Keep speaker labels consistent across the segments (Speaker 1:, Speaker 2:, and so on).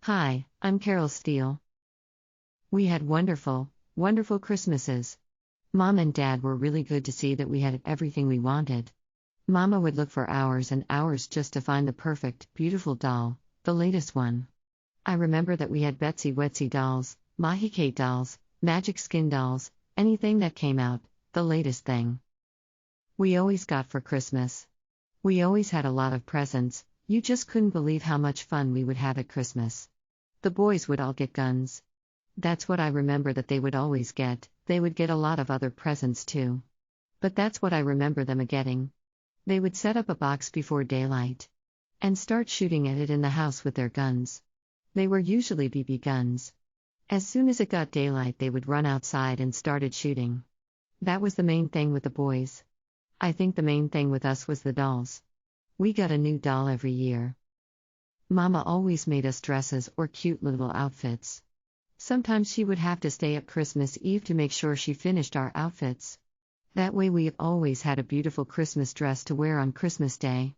Speaker 1: Hi, I'm Carol Steele. We had wonderful, wonderful Christmases. Mom and Dad were really good to see that we had everything we wanted. Mama would look for hours and hours just to find the perfect, beautiful doll, the latest one. I remember that we had Betsy Wetsy dolls, Mahi Kate dolls, Magic Skin dolls, anything that came out, the latest thing. We always got for Christmas. We always had a lot of presents, you just couldn't believe how much fun we would have at Christmas. The boys would all get guns. That's what I remember that they would always get, they would get a lot of other presents too. But that's what I remember them getting. They would set up a box before daylight and start shooting at it in the house with their guns. They were usually BB guns. As soon as it got daylight, they would run outside and started shooting. That was the main thing with the boys. I think the main thing with us was the dolls. We got a new doll every year. Mama always made us dresses or cute little outfits. Sometimes she would have to stay up Christmas Eve to make sure she finished our outfits. That way we always had a beautiful Christmas dress to wear on Christmas Day.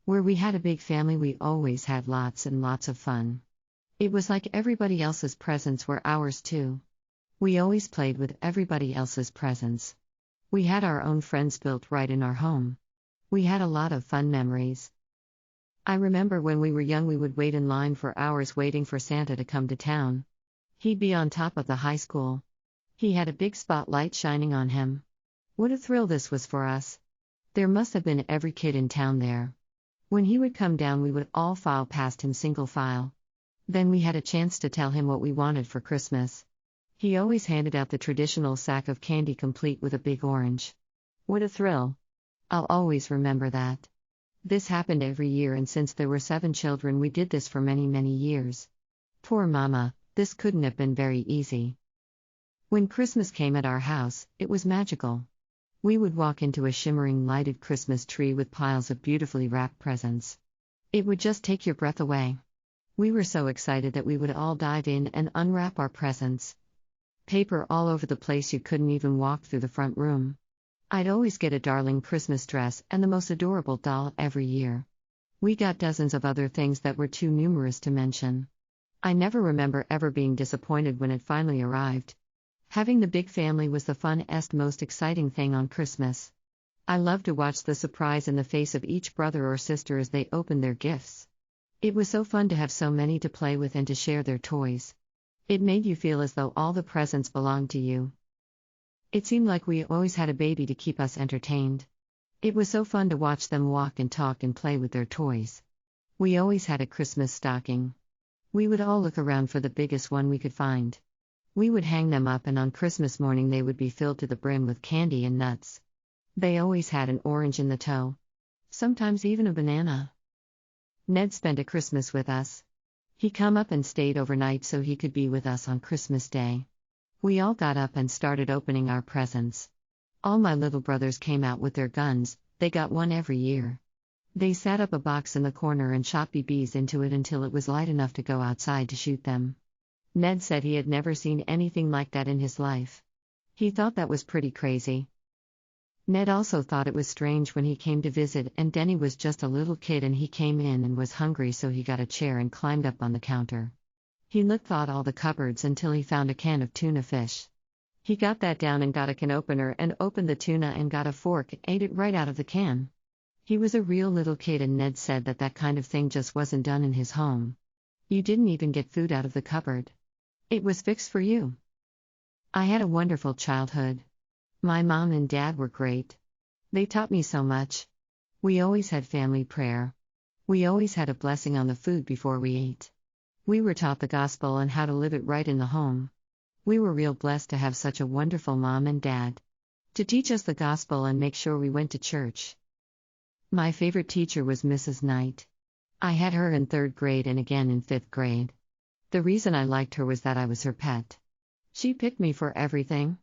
Speaker 1: Where we had a big family, we always had lots and lots of fun. It was like everybody else's presents were ours too. We always played with everybody else's presents. We had our own friends built right in our home. We had a lot of fun memories. I remember when we were young, we would wait in line for hours waiting for Santa to come to town. He'd be on top of the high school. He had a big spotlight shining on him. What a thrill this was for us. There must have been every kid in town there. When he would come down, we would all file past him single file. Then we had a chance to tell him what we wanted for Christmas. He always handed out the traditional sack of candy complete with a big orange. What a thrill. I'll always remember that. This happened every year, and since there were 7 children, we did this for many, many years. Poor Mama, this couldn't have been very easy. When Christmas came at our house, it was magical. We would walk into a shimmering lighted Christmas tree with piles of beautifully wrapped presents. It would just take your breath away. We were so excited that we would all dive in and unwrap our presents. Paper all over the place, you couldn't even walk through the front room. I'd always get a darling Christmas dress and the most adorable doll every year. We got dozens of other things that were too numerous to mention. I never remember ever being disappointed when it finally arrived. Having the big family was the funnest, most exciting thing on Christmas. I loved to watch the surprise in the face of each brother or sister as they opened their gifts. It was so fun to have so many to play with and to share their toys. It made you feel as though all the presents belonged to you. It seemed like we always had a baby to keep us entertained. It was so fun to watch them walk and talk and play with their toys. We always had a Christmas stocking. We would all look around for the biggest one we could find. We would hang them up, and on Christmas morning they would be filled to the brim with candy and nuts. They always had an orange in the toe. Sometimes even a banana. Ned spent a Christmas with us. He come up and stayed overnight so he could be with us on Christmas Day. We all got up and started opening our presents. All my little brothers came out with their guns, they got one every year. They set up a box in the corner and shot BBs into it until it was light enough to go outside to shoot them. Ned said he had never seen anything like that in his life. He thought that was pretty crazy. Ned also thought it was strange when he came to visit, and Denny was just a little kid and he came in and was hungry, so he got a chair and climbed up on the counter. He looked through all the cupboards until he found a can of tuna fish. He got that down and got a can opener and opened the tuna and got a fork and ate it right out of the can. He was a real little kid, and Ned said that that kind of thing just wasn't done in his home. You didn't even get food out of the cupboard. It was fixed for you. I had a wonderful childhood. My mom and dad were great. They taught me so much. We always had family prayer. We always had a blessing on the food before we ate. We were taught the gospel and how to live it right in the home. We were real blessed to have such a wonderful mom and dad to teach us the gospel and make sure we went to church. My favorite teacher was Mrs. Knight. I had her in 3rd grade and again in 5th grade. The reason I liked her was that I was her pet. She picked me for everything.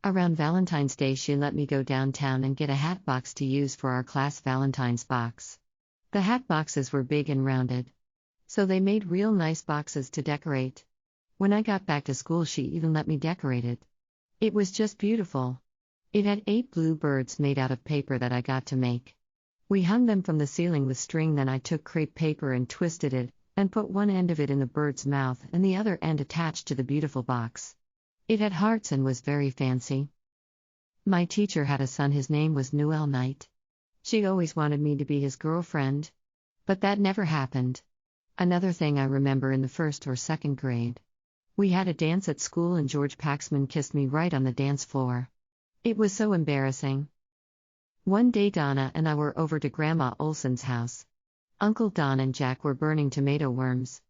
Speaker 1: Around Valentine's Day, she let me go downtown and get a hat box to use for our class Valentine's box. The hat boxes were big and rounded, so they made real nice boxes to decorate. When I got back to school, she even let me decorate it. It was just beautiful. It had 8 blue birds made out of paper that I got to make. We hung them from the ceiling with string, then I took crepe paper and twisted it, and put one end of it in the bird's mouth and the other end attached to the beautiful box. It had hearts and was very fancy. My teacher had a son, his name was Noel Knight. She always wanted me to be his girlfriend. But that never happened. Another thing I remember in the 1st or 2nd grade. We had a dance at school and George Paxman kissed me right on the dance floor. It was so embarrassing. One day Donna and I were over to Grandma Olson's house. Uncle Don and Jack were burning tomato worms.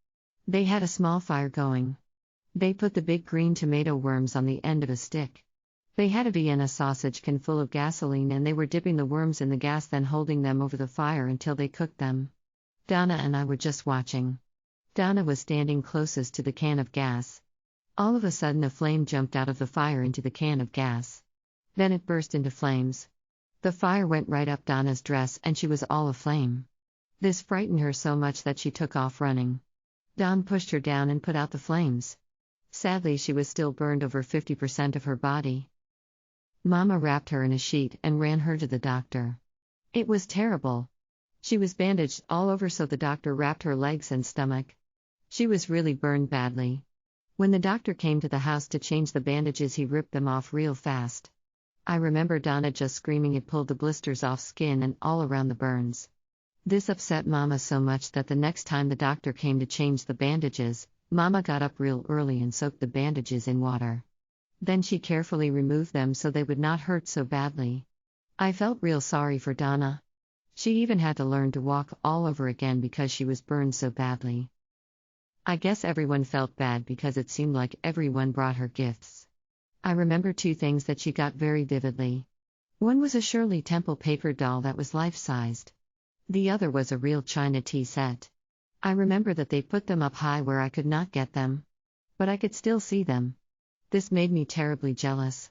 Speaker 1: They had a small fire going. They put the big green tomato worms on the end of a stick. They had a Vienna sausage can full of gasoline and they were dipping the worms in the gas, then holding them over the fire until they cooked them. Donna and I were just watching. Donna was standing closest to the can of gas. All of a sudden a flame jumped out of the fire into the can of gas. Then it burst into flames. The fire went right up Donna's dress and she was all aflame. This frightened her so much that she took off running. Don pushed her down and put out the flames. Sadly, she was still burned over 50% of her body. Mama wrapped her in a sheet and ran her to the doctor. It was terrible. She was bandaged all over, so the doctor wrapped her legs and stomach. She was really burned badly. When the doctor came to the house to change the bandages, he ripped them off real fast. I remember Donna just screaming. It pulled the blisters off skin and all around the burns. This upset Mama so much that the next time the doctor came to change the bandages, Mama got up real early and soaked the bandages in water. Then she carefully removed them so they would not hurt so badly. I felt real sorry for Donna. She even had to learn to walk all over again because she was burned so badly. I guess everyone felt bad because it seemed like everyone brought her gifts. I remember 2 things that she got very vividly. One was a Shirley Temple paper doll that was life-sized. The other was a real china tea set. I remember that they put them up high where I could not get them. But I could still see them. This made me terribly jealous.